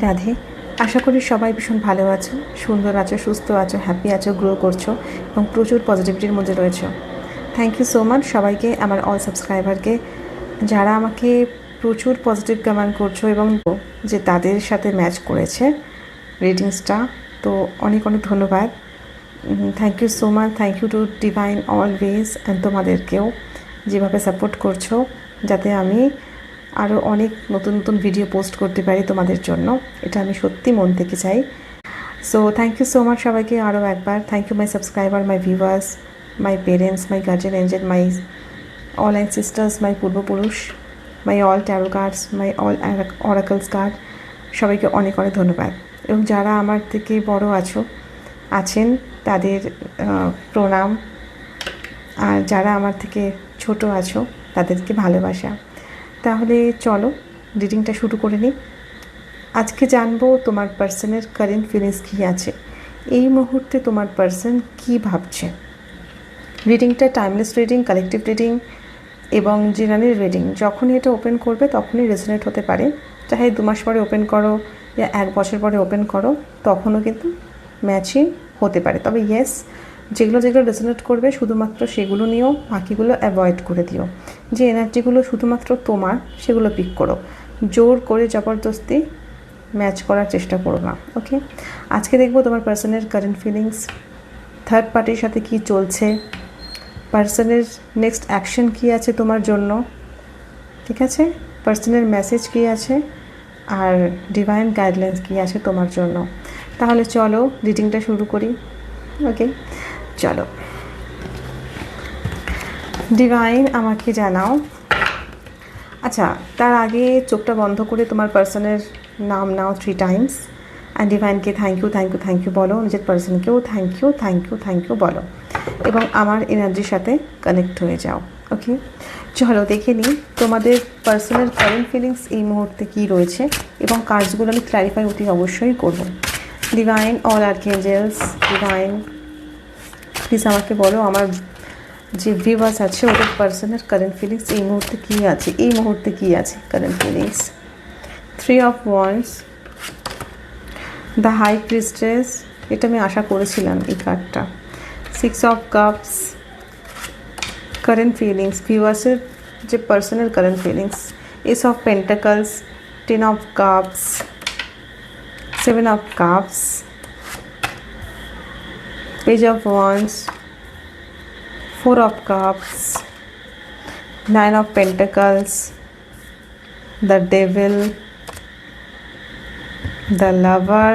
রাধে। আশা করি সবাই ভীষণ ভালো আছো, সুন্দর আছো, সুস্থ আছো, হ্যাপি আছো, গ্রো করছো এবং প্রচুর পজিটিভিটির মধ্যে রয়েছো। থ্যাংক ইউ সো মাচ সবাইকে, আমার অল সাবস্ক্রাইবারকে যারা আমাকে প্রচুর পজিটিভ কমেন্ট করছো এবং যে তাদের সাথে ম্যাচ করেছে রিডিংসটা, তো অনেক অনেক ধন্যবাদ। Thank you so much, thank you to divine always. And তোমাদেরকেও যেভাবে সাপোর্ট করছো যাতে আমি আরও অনেক নতুন নতুন ভিডিও পোস্ট করতে পারি তোমাদের জন্য, এটা আমি সত্যি মন থেকে চাই। So thank you so much সবাইকে আরও একবার। Thank you my subscriber, my viewers, my parents, my guardian angel, my all and sisters, my পূর্বপুরুষ, my all tarot cards, my all oracles card, সবাইকে অনেক অনেক ধন্যবাদ। এবং যারা আমার থেকে বড় আছেন তাদের প্রণাম, আর যারা আমার থেকে ছোট আছো তাদেরকে ভালোবাসা। তাহলে চলো রিডিংটা শুরু করে নিই। আজকে জানবো তোমার পার্সনের কারেন্ট ফিলিংস কী আছে, এই মুহূর্তে তোমার পার্সন কী ভাবছে। রিডিংটা টাইমলেস রিডিং, কালেকটিভ রিডিং এবং জেনারেল রিডিং। যখনই এটা ওপেন করবে তখনই রেজোনেট হতে পারে, চাহে 2 মাস পরে ওপেন করো বা 1 বছর পরে ওপেন করো, তখনও কিন্তু ম্যাচিং হতে পারে। তবে ইয়েস, যেগুলো রেজোনেট করবে শুধুমাত্র সেগুলো নিয়েও, বাকিগুলো অ্যাভয়েড করে দিও। যে এনার্জিগুলো শুধুমাত্র তোমার সেগুলো পিক করো, জোর করে জবরদস্তি ম্যাচ করার চেষ্টা করো না। ওকে, আজকে দেখবো তোমার পার্সনের কারেন্ট ফিলিংস, থার্ড পার্টির সাথে কি চলছে, পার্সনের নেক্সট অ্যাকশন কী আছে তোমার জন্য, ঠিক আছে, পার্সনের মেসেজ কী আছে, আর ডিভাইন গাইডলাইন্স কী আছে তোমার জন্য। তাহলে চলো রিডিংটা শুরু করি। ওকে চলো, ডিভাইন আমাকে জানাও। আচ্ছা, তার আগে চোখটা বন্ধ করে তোমার পার্সনের নাম নাও 3 টাইমস অ্যান্ড ডিভাইনকে thank you thank you thank you বলো, নিজের পার্সনকেও thank you thank you thank you বলো এবং আমার এনার্জির সাথে কানেক্ট হয়ে যাও। ওকে চলো দেখে নিই তোমাদের পার্সনের কারেন্ট ফিলিংস এই মুহূর্তে কী রয়েছে এবং কাজগুলো আমি ক্ল্যারিফাই অতি অবশ্যই করব। ডিভাইন, অল আর্কএঞ্জেলস, ডিভাইন প্লিজ আমাকে বলো আমার যে ভিউয়ার্স আছে ওদের পার্সনের কারেন্ট ফিলিংস এই মুহূর্তে কী আছে, এই মুহূর্তে কী আছে current feelings. 3 of wands, the high priestess, এটা আমি আশা করেছিলাম এই কার্ডটা। 6 অফ কাপস, কারেন্ট ফিলিংস ভিউয়ার্সের যে পার্সনের current feelings. Ace of pentacles, 10 of cups, 7 of cups, page of wands, 4 of cups, 9 of pentacles, the devil, the lover,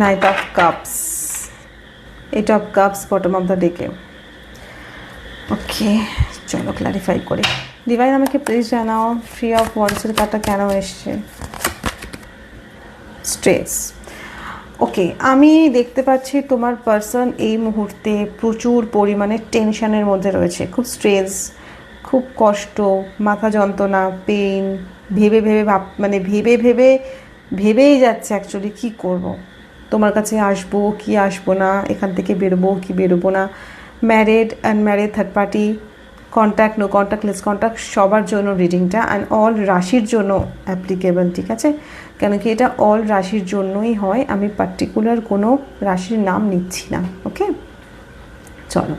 knight of cups, 8 of cups, bottom of the deck. ওকে চলো clarify করি। Divine আমাকে please জানাও 3 of wands এর কার্ডটা কেন এসছে। Stress. ওকে, আমি দেখতে পাচ্ছি তোমার পার্সন এই মুহূর্তে প্রচুর পরিমাণে টেনশনের মধ্যে রয়েছে, খুব স্ট্রেস, খুব কষ্ট, মাথা যন্ত্রণা, পেইন, ভেবেই যাচ্ছে অ্যাকচুয়ালি কী করব, তোমার কাছে আসবো কি আসবো না, এখান থেকে বেরোবো কি বেরোবো না। Married, unmarried, third party, contact, no contact, less contact, সবার জন্য রিডিংটা অ্যান্ড অল রাশির জন্য অ্যাপ্লিকেবল, ঠিক আছে, কেন কি এটা অল রাশির জন্যই হয়, আমি পার্টিকুলার কোনো রাশির নাম নিচ্ছি না। ওকে চলো,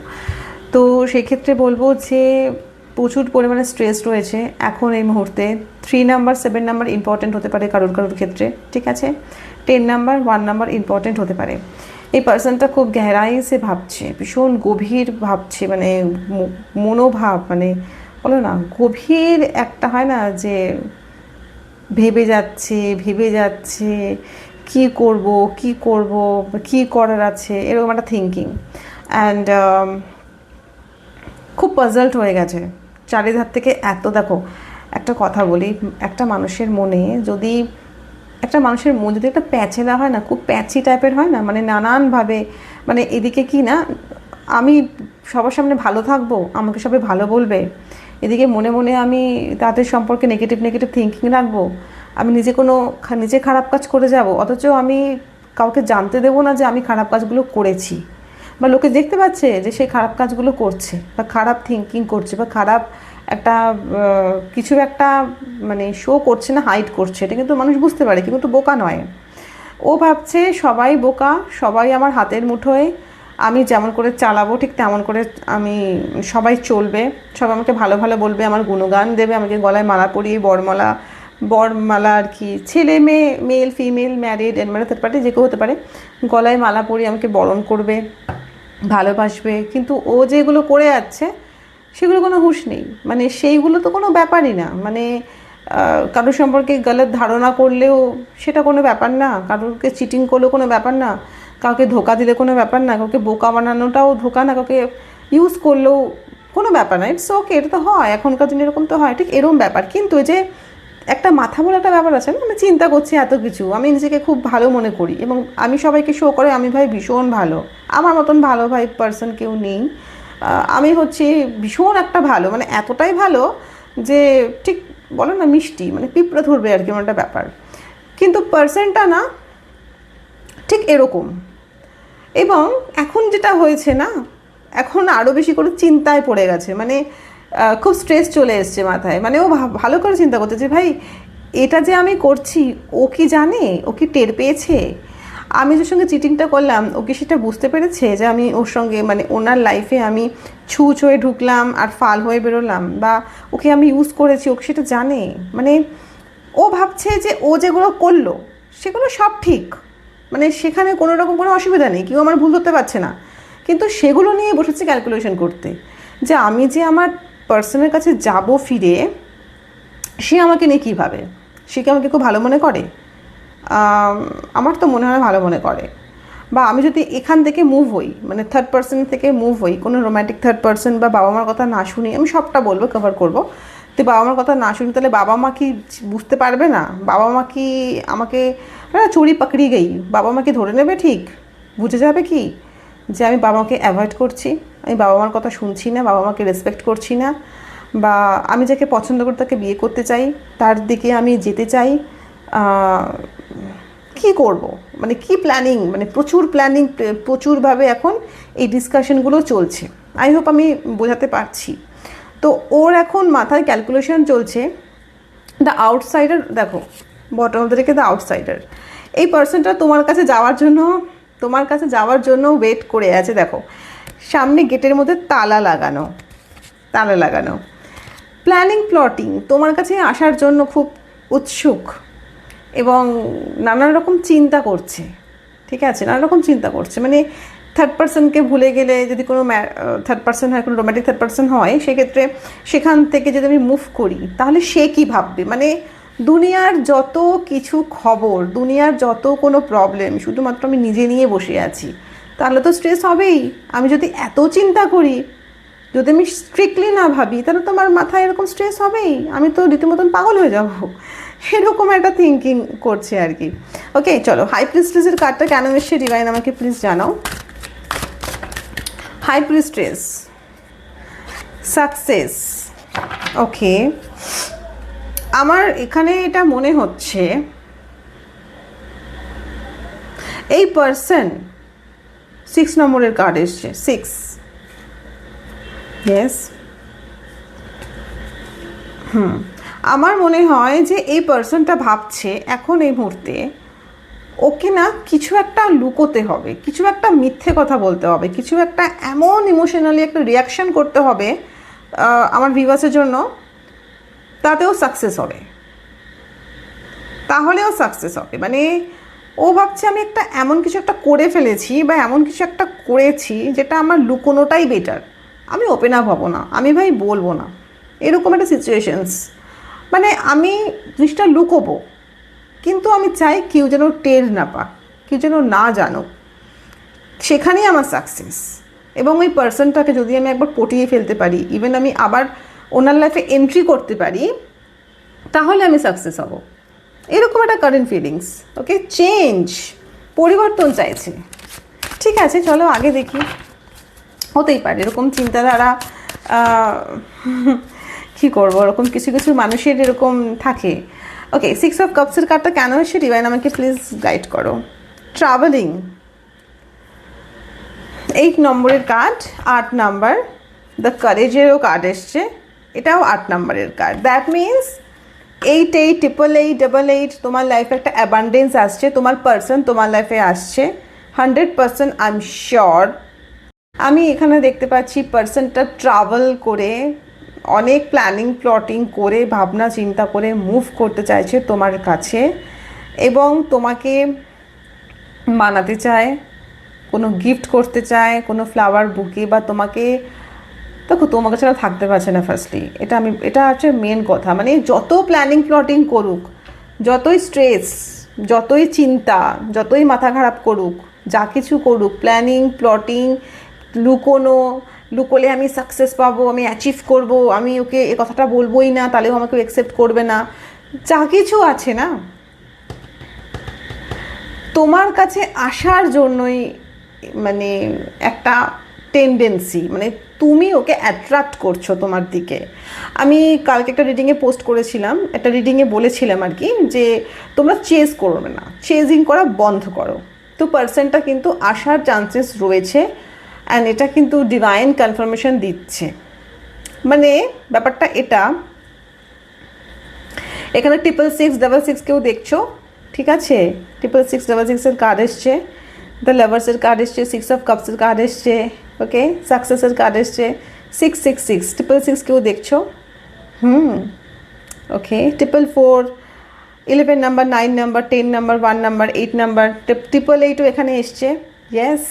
তো সেক্ষেত্রে বলবো যে প্রচুর পরিমাণে স্ট্রেস রয়েছে এখন এই মুহূর্তে। 3 নাম্বার 7 নাম্বার ইম্পর্টেন্ট হতে পারে কারোর ক্ষেত্রে, ঠিক আছে, 10 নাম্বার 1 নাম্বার ইম্পর্টেন্ট হতে পারে। এই পার্সনটা খুব গহরাই সে ভাবছে, ভীষণ গভীর ভাবছে, মানে মনোভাব, মানে বলো না গভীর একটা হয় না যে ভেবে যাচ্ছে কি করব কি করার আছে, এরকম একটা থিঙ্কিং অ্যান্ড খুব পাজলড হয়ে গেছে চারিধার থেকে। এত দেখো একটা কথা বলি, একটা মানুষের মনে যদি একটা প্যাচেলা হয় না, খুব প্যাচি টাইপের হয় না, মানে নানানভাবে, মানে এদিকে কি না আমি সবার সামনে ভালো থাকবো, আমাকে সবাই ভালো বলবে, এদিকে মনে মনে আমি তাদের সম্পর্কে নেগেটিভ থিঙ্কিং রাখবো, আমি নিজে খারাপ কাজ করে যাব, অথচ আমি কাউকে জানতে দেবো না যে আমি খারাপ কাজগুলো করেছি, বা লোকে দেখতে পাচ্ছে যে সে খারাপ কাজগুলো করছে বা খারাপ থিঙ্কিং করছে বা খারাপ একটা কিছু একটা মানে শো করছে না, হাইড করছে, এটা কিন্তু মানুষ বুঝতে পারে, কিন্তু বোকা নয়। ও ভাবছে সবাই বোকা, সবাই আমার হাতের মুঠোয়, আমি যেমন করে চালাবো ঠিক তেমন করে আমি, সবাই চলবে, সবাই আমাকে ভালো ভালো বলবে, আমার গুণগান দেবে, আমাকে গলায় মালা পরিয়ে বরমালা আর কি, ছেলে মেয়ে, male female, married unmarried third party যে কেউ হতে পারে, গলায় মালা পরিয়ে আমাকে বরণ করবে, ভালোবাসবে। কিন্তু ও যেগুলো করে যাচ্ছে সেগুলো কোনো হুঁশ নেই, মানে সেইগুলো তো কোনো ব্যাপারই না। মানে কারোর সম্পর্কে গলত ধারণা করলেও সেটা কোনো ব্যাপার না, কারোরকে চিটিং করলেও কোনো ব্যাপার না, কাউকে ধোকা দিলে কোনো ব্যাপার না, কাউকে বোকা বানানোটাও ধোকা না, কাউকে ইউজ করলেও কোনো ব্যাপার না। ইটস ওকে, এটা তো হয়, এখনকার দিনে এরকম তো হয়, ঠিক এরকম ব্যাপার। কিন্তু যে একটা মাথা বলে একটা ব্যাপার আছে না, আমি চিন্তা করছি এত কিছু, আমি নিজেকে খুব ভালো মনে করি এবং আমি সবাইকে শো করে আমি ভাই ভীষণ ভালো, আমার মতন ভালো ভাই পার্সন কেউ নেই। আমি হচ্ছে ভীষণ একটা ভালো, মানে এতটাই ভালো যে ঠিক বলো না মিষ্টি, মানে পিঁপড়ে ধরবে আর কি, এমন একটা ব্যাপার। কিন্তু পার্সনটা না ঠিক এরকম। এবং এখন যেটা হয়েছে না, এখন আরও বেশি করে চিন্তায় পড়ে গেছে, মানে খুব স্ট্রেস চলে এসছে মাথায়। মানে ও ভালো করে চিন্তা করতে যে ভাই এটা যে আমি করছি ও কি জানে, ও কি টের পেয়েছে, আমি যার সঙ্গে চিটিংটা করলাম ও কি সেটা বুঝতে পেরেছে যে আমি ওর সঙ্গে মানে ওনার লাইফে আমি ছুঁচ হয়ে ঢুকলাম আর ফাল হয়ে বেরোলাম, বা ওকে আমি ইউজ করেছি, ওকে সেটা জানে। মানে ও ভাবছে যে ও যেগুলো করলো সেগুলো সব ঠিক, মানে সেখানে কোনো রকম কোনো অসুবিধা নেই, কেউ আমার ভুল ধরতে পারছে না। কিন্তু সেগুলো নিয়ে বসেছে ক্যালকুলেশন করতে, যে আমি যে আমার পার্সনের কাছে যাব ফিরে, সে আমাকে নিয়ে কী ভাবে, সে কি আমাকে খুব ভালো মনে করে? আমার তো মনে হয় ভালো মনে করে। বা আমি যদি এখান থেকে মুভ হই, মানে থার্ড পার্সন থেকে মুভ হই, কোনো রোম্যান্টিক থার্ড পার্সন, বা বাবা মার কথা না শুনি, আমি সবটা বলবো, কভার করবো, তো বাবা মার কথা না শুনি, তাহলে বাবা মা কি বুঝতে পারবে না? বাবা মা কি আমাকে চুরি পাকড়ি গেই, বাবা মা কি ধরে নেবে, ঠিক বুঝে যাবে কি যে আমি বাবা মাকে অ্যাভয়েড করছি, আমি বাবা মার কথা শুনছি না, বাবা মাকে রেসপেক্ট করছি না, বা আমি যাকে পছন্দ করি তাকে বিয়ে করতে চাই, তার দিকে আমি যেতে চাই। কি করব, মানে কি প্ল্যানিং, মানে প্রচুর প্ল্যানিং, প্রচুরভাবে এখন এই ডিসকাশনগুলো চলছে। আই হোপ আমি বোঝাতে পারছি। তো ওর এখন মাথায় ক্যালকুলেশন চলছে, দ্য আউটসাইডার, দেখো বটম অফ দ্য ডেকে দ্য আউটসাইডার, এই পার্সনটা তোমার কাছে যাওয়ার জন্য ওয়েট করে আছে। দেখো সামনে গেটের মধ্যে তালা লাগানো, প্ল্যানিং প্লটিং, তোমার কাছে আসার জন্য খুব উৎসুক এবং নানান রকম চিন্তা করছে, ঠিক আছে, নানা রকম চিন্তা করছে। মানে থার্ড পার্সনকে ভুলে গেলে, যদি কোনো থার্ড পার্সন হয়, কোনো রোম্যান্টিক থার্ড পার্সন হয়, সেক্ষেত্রে সেখান থেকে যদি আমি মুভ করি তাহলে সে কী ভাববে, মানে দুনিয়ার যত কিছু খবর, দুনিয়ার যত কোনো প্রবলেম, শুধুমাত্র আমি নিজে নিয়ে বসে আছি, তাহলে তো স্ট্রেস হবেই। আমি যদি এত চিন্তা করি, যদি আমি স্ট্রিক্টলি না ভাবি, তাহলে তো আমার মাথায় এরকম স্ট্রেস হবেই, আমি তো রীতিমতন পাগল হয়ে যাব, এরকম একটা থিঙ্কিং করছে আর কি। ওকে চলো, হাই প্রিস্টেসের কার্ডটা কেন এসছে ডিভাইন আমাকে প্লিজ জানাও। High priestess, success. ওকে, আমার এখানে এটা মনে হচ্ছে এই পার্সন, 6 নম্বরের কার্ড এসছে, 6, ইয়েস। আমার মনে হয় যে এই পার্সনটা ভাবছে এখন এই মুহূর্তে ওকে না কিছু একটা লুকোতে হবে, কিছু একটা মিথ্যে কথা বলতে হবে, কিছু একটা এমন ইমোশনালি একটা রিয়াকশান করতে হবে আমার ভিউয়ার্সের জন্য, তাতেও সাকসেস হবে, তাহলেও সাকসেস হবে। মানে ও ভাবছে আমি একটা এমন কিছু একটা করে ফেলেছি, বা এমন কিছু একটা করেছি যেটা আমার লুকোনোটাই বেটার, আমি ওপেন আপ হব না, আমি ভাই বলবো না, এরকম একটা সিচুয়েশনস। মানে আমি জিনিসটা লুকোবো, কিন্তু আমি চাই কেউ যেন টের না পাক, কেউ যেন না জানো, সেখানেই আমার সাকসেস। এবং ওই পার্সনটাকে যদি আমি একবার পটিয়ে ফেলতে পারি, ইভেন আমি আবার ওনার লাইফে এন্ট্রি করতে পারি, তাহলে আমি সাকসেস হব, এরকম একটা কারেন্ট ফিলিংস। ওকে, চেঞ্জ, পরিবর্তন চাইছে। ঠিক আছে চলো আগে দেখি, হতেই পারে এরকম চিন্তাধারা, কী করবো, ওরকম কিছু কিছু মানুষের এরকম থাকে। ওকে, 6 অফ কাপসের কার্ডটা কেন এসে ডিভাইন আমাকে প্লিজ গাইড করো। ট্রাভেলিং, 8 নম্বরের কার্ড, 8 নাম্বার, দ্য কারেজেরও কার্ড এসছে, এটাও 8 নম্বরের কার্ড। দ্যাট মিনস 888888 তোমার লাইফে একটা অ্যাবান্ডেন্স আসছে, তোমার পার্সন তোমার লাইফে আসছে 100%। I am sure. আমি এখানে দেখতে পাচ্ছি পার্সনটা ট্রাভেল করে, অনেক প্ল্যানিং প্লটিং করে, ভাবনা চিন্তা করে মুভ করতে চাইছে তোমার কাছে এবং তোমাকে মানাতে চায়, কোনো গিফট করতে চায়, কোনো ফ্লাওয়ার বুকে, বা তোমাকে, দেখো তোমাকে ছাড়া থাকতে পারছে না ফার্স্টলি। এটা হচ্ছে মেন কথা। মানে যত প্ল্যানিং প্লটিং করুক, যতই স্ট্রেস, যতই চিন্তা, যতই মাথা খারাপ করুক, যা কিছু করুক, প্ল্যানিং প্লটিং, লুকোলে আমি সাকসেস পাবো, আমি অ্যাচিভ করব, আমি ওকে এ কথাটা বলবোই না, তাহলেও আমাকে অ্যাকসেপ্ট করবে না, যা কিছু আছে না, তোমার কাছে আসার জন্যই মানে একটা টেন্ডেন্সি, মানে তুমি ওকে অ্যাট্রাক্ট করছো তোমার দিকে। আমি কালকে একটা রিডিংয়ে পোস্ট করেছিলাম, একটা রিডিংয়ে বলেছিলাম আর কি, যে তোমরা চেজ করবে না, চেজিং করা বন্ধ করো। তো পার্সনটা কিন্তু আসার চান্সেস রয়েছে, অ্যান্ড এটা কিন্তু ডিভাইন কনফার্মেশন দিচ্ছে। মানে ব্যাপারটা এটা, এখানে 66666 কেউ দেখছো, ঠিক আছে? 66666 কার্ড এসছে, দ্য লাভার্সের কার্ড এসছে, 6 অফ কাপসের কার্ড এসছে, ওকে, সাকসেসের কার্ড এসছে, 666 666 কেউ দেখছো, okay, 444, 11 number, 9 number, 10 number, 1 number, 8 number, 888ও এখানে এসছে, ইয়েস,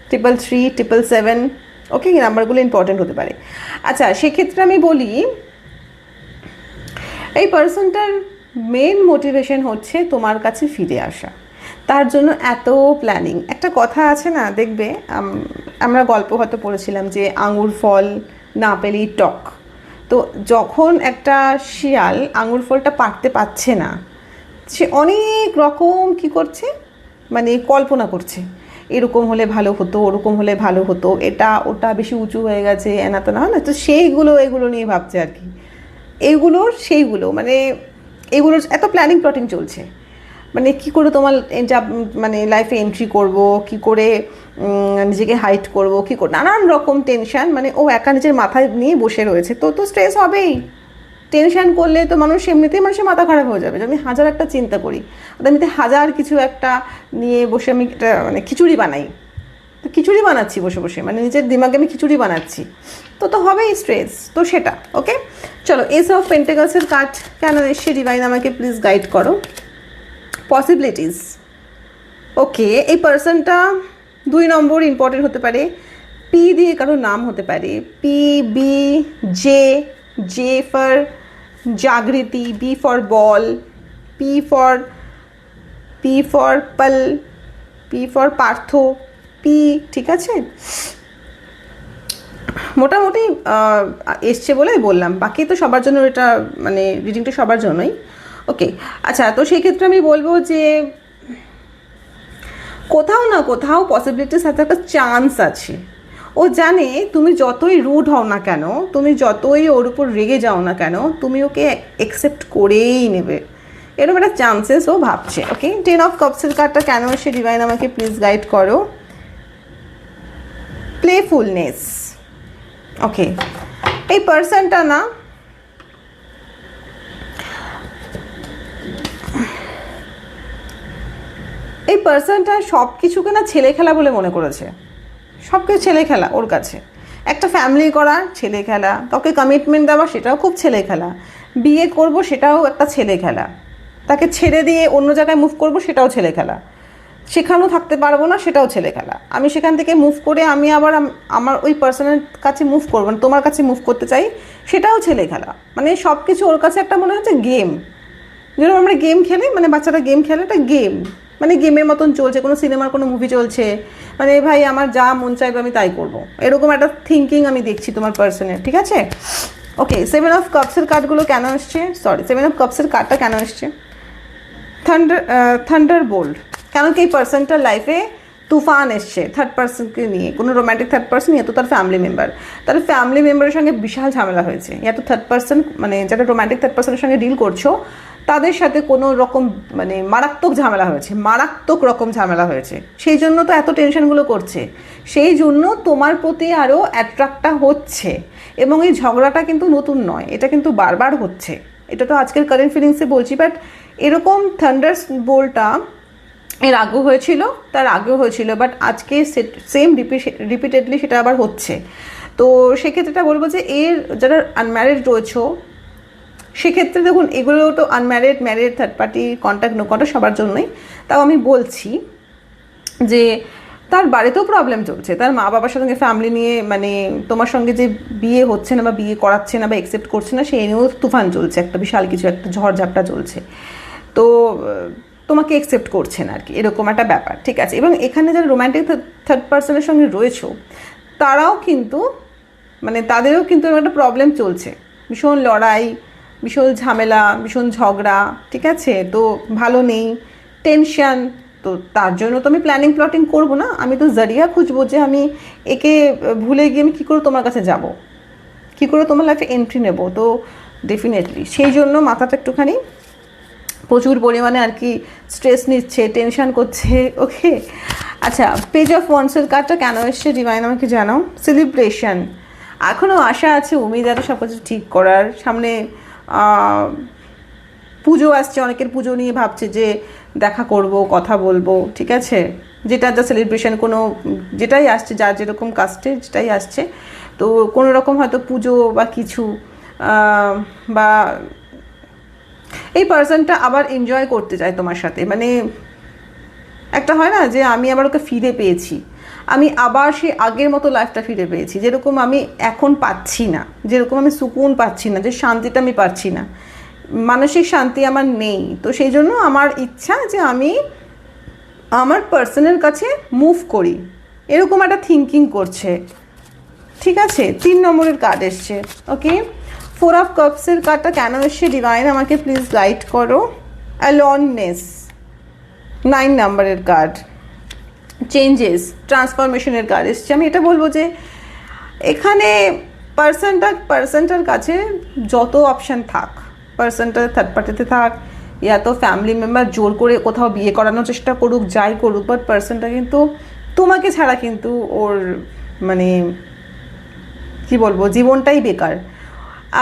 333, 777, ওকে, এই নাম্বারগুলো ইম্পর্টেন্ট হতে পারে। আচ্ছা, সেক্ষেত্রে আমি বলি এই পার্সনটার মেন মোটিভেশন হচ্ছে তোমার কাছে ফিরে আসা, তার জন্য এত প্ল্যানিং। একটা কথা আছে না, দেখবে আমরা গল্প হয়তো পড়েছিলাম যে আঙুর ফল না পেলেই টক। তো যখন একটা শিয়াল আঙুর ফলটা পাড়তে পারছে না, সে অনেক রকম কি করছে, মানে কল্পনা করছে, এরকম হলে ভালো হতো, ওরকম হলে ভালো হতো, এটা ওটা বেশি উঁচু হয়ে গেছে, এনা তো না, তো এগুলো নিয়ে ভাবছে আর কি। সেইগুলো মানে এগুলোর এত প্ল্যানিং প্লটিং চলছে, মানে কি করে তোমার যা মানে লাইফে এন্ট্রি করব, কি করে নিজেকে হাইট করব, কি করে নানান রকম টেনশান, মানে ও একা নিজের মাথায় নিয়ে বসে রয়েছে। তো স্ট্রেস হবেই, টেনশান করলে তো এমনিতেই মানুষের মাথা খারাপ হয়ে যাবে। আমি হাজার একটা চিন্তা করি, এমনিতে হাজার কিছু একটা নিয়ে বসে আমি একটা মানে খিচুড়ি বানাই, তো খিচুড়ি বানাচ্ছি বসে বসে, মানে নিজের দিমাগে আমি খিচুড়ি বানাচ্ছি, তো হবেই স্ট্রেস। তো সেটা ওকে। চলো, এস অফ পেন্টাকলসের কার্ড কেন এসছে ডিভাইন, আমাকে প্লিজ গাইড করো। পসিবিলিটিস, ওকে, এই পার্সনটা 2 নম্বর ইম্পর্টেন্ট হতে পারে, পি দিয়ে কারো নাম হতে পারে, P, B, J for Jagriti, B for ball, P for Paul, P for Partha, P, ঠিক আছে? মোটামুটি এসছে বলে বললাম, বাকি তো সবার জন্য, এটা মানে রিডিংটা সবার জন্যই, ওকে। আচ্ছা, তো সেই ক্ষেত্রে আমি বলবো যে কোথাও না কোথাও পসিবিলিটির সাথে একটা চান্স আছে। ও জানে তুমি যতই রুড হও না কেন, তুমি যতই ওর উপর রেগে যাও না কেন, তুমি ওকে অ্যাকসেপ্ট করেই নেবে, এরকম একটা চান্সেস ও ভাবছে, ওকে। 10 অফ কাপসের কার্ডটা কেন এসে ডিভাইন আমাকে প্লিজ গাইড করো। প্লেফুলনেস, ওকে, এই পার্সনটা না এই পার্সনটা সব কিছুকে না ছেলে খেলা বলে মনে করেছে, সব কিছু ছেলে খেলা ওর কাছে। একটা ফ্যামিলি করা ছেলে খেলা, কাউকে কমিটমেন্ট দেওয়া সেটাও খুব ছেলে খেলা, বিয়ে করব সেটাও একটা ছেলে খেলা, তাকে ছেড়ে দিয়ে অন্য জায়গায় মুভ করব সেটাও ছেলে খেলা, সেখানেও থাকতে পারবো না সেটাও ছেলে খেলা, আমি সেখান থেকে মুভ করে আমি আবার আমার ওই পার্সনের কাছে মুভ করবো না, তোমার কাছে মুভ করতে চাই, সেটাও ছেলে খেলা। মানে সব কিছু ওর কাছে একটা মনে হচ্ছে গেম, যেরকম আমরা গেম খেলি, মানে বাচ্চারা গেম খেলে, একটা গেম, মানে গেমের মতন চলছে, কোনো সিনেমার কোনো মুভি চলছে, মানে ভাই আমার যা মন চাইবে আমি তাই করবো, এরকম একটা থিঙ্কিং আমি দেখছি তোমার পার্সনের, ঠিক আছে? ওকে, 7 অফ কাপসের কার্ডগুলো কেন এসছে, 7 অফ কাপসের কার্ডটা কেন এসছে? থান্ডার বোল্ট, কেন কি এই পার্সনটার লাইফে তুফান এসছে থার্ড পার্সনকে নিয়ে, কোনো রোম্যান্টিক থার্ড পার্সন, ইয়া তো তার ফ্যামিলি মেম্বারের সঙ্গে বিশাল ঝামেলা হয়েছে, ইয়া তো থার্ড পার্সন, মানে যারা রোম্যান্টিক থার্ড পার্সনের সঙ্গে ডিল করছো তাদের সাথে কোনো রকম মানে মারাত্মক ঝামেলা হয়েছে, মারাত্মক রকম ঝামেলা হয়েছে, সেই জন্য তো এত টেনশনগুলো করছে, সেই জন্য তোমার প্রতি আরও অ্যাট্রাক্টটা হচ্ছে। এবং এই ঝগড়াটা কিন্তু নতুন নয়, এটা কিন্তু বারবার হচ্ছে, এটা তো আজকের কারেন্ট ফিলিংসে বলছি। বাট এরকম থান্ডার বোল্টটা এর আগেও হয়েছিল, তার আগেও হয়েছিল, বাট আজকে সেম রিপিটেডলি সেটা আবার হচ্ছে। তো সেক্ষেত্রেটা বলবো যে এর যারা আনম্যারিড রয়েছে সেক্ষেত্রে দেখুন, এগুলো তো unmarried, married, third party, contact no contact সবার জন্যই। তাও আমি বলছি যে তার বাড়িতেও প্রবলেম চলছে, তার মা বাবার সঙ্গে ফ্যামিলি নিয়ে, মানে তোমার সঙ্গে যে বিয়ে হচ্ছে না বা বিয়ে করাচ্ছে না বা অ্যাকসেপ্ট করছে না, সেই নিয়েও তুফান চলছে, একটা বিশাল কিছু একটা ঝড়ঝাপটা চলছে। তো তোমাকে অ্যাকসেপ্ট করছে না আর কি, এরকম একটা ব্যাপার, ঠিক আছে। এবং এখানে যারা রোম্যান্টিক থার্ড পার্সনের সঙ্গে রয়েছে তারাও কিন্তু মানে তাদেরও কিন্তু একটা প্রবলেম চলছে, ভীষণ লড়াই, ভীষণ ঝামেলা, ভীষণ ঝগড়া, ঠিক আছে। তো ভালো নেই, টেনশন। তো তার জন্য তো আমি প্ল্যানিং প্লটিং করবো না, আমি তো জারিয়া খুঁজবো যে আমি একে ভুলে গিয়ে আমি কী করে তোমার কাছে যাব, কী করে তোমার লাইফে এন্ট্রি নেব। তো ডেফিনেটলি সেই জন্য মাথাটা একটুখানি প্রচুর পরিমাণে আর কি স্ট্রেস নিচ্ছে, টেনশন করছে। ওকে, আচ্ছা, পেজ অফ ওয়ান্সের কার্ডটা কেন এসছে ডিভাইন আমাকে জানাও। সেলিব্রেশন, এখনও আশা আছে, উমিদ আছে সব কিছু ঠিক করার। সামনে পুজো আসছে, অনেকের পুজো নিয়ে ভাবছে যে দেখা করব, কথা বলবো, ঠিক আছে। যেটা যা সেলিব্রেশন কোনো যেটাই আসছে, যার যেরকম কাস্টে যেটাই আসছে, তো কোনো রকম হয়তো পুজো বা কিছু বা এই পার্সনটা আবার এনজয় করতে চায় তোমার সাথে। মানে একটা হয় না যে আমি আবার ওকে ফিরে পেয়েছি, আমি আবার সেই আগের মতো লাইফটা ফিরে পেয়েছি, যেরকম আমি এখন পাচ্ছি না, যেরকম আমি সুকুন পাচ্ছি না, যে শান্তিটা আমি পাচ্ছি না, মানসিক শান্তি আমার নেই। তো সেই জন্য আমার ইচ্ছা যে আমি আমার পার্সনের কাছে মুভ করি, এরকম একটা থিঙ্কিং করছে, ঠিক আছে। 3 নম্বরের কার্ড এসছে। ওকে, 4 অফ কাপসের কার্ডটা কেন এসছে ডিভাইন আমাকে প্লিজ গাইড করো। অ্যালোননেস, 9 নম্বরের কার্ড, চেঞ্জেস, ট্রান্সফরমেশনের কার্ড এসছে। আমি এটা বলবো যে এখানে পার্সনটার কাছে যত অপশান থাক, পার্সনটা থার্ড পার্টিতে থাক ইয়া তো ফ্যামিলি মেম্বার জোর করে কোথাও বিয়ে করানোর চেষ্টা করুক, যাই করুক, বাট পার্সনটা কিন্তু তোমাকে ছাড়া কিন্তু ওর মানে কি বলবো জীবনটাই বেকার।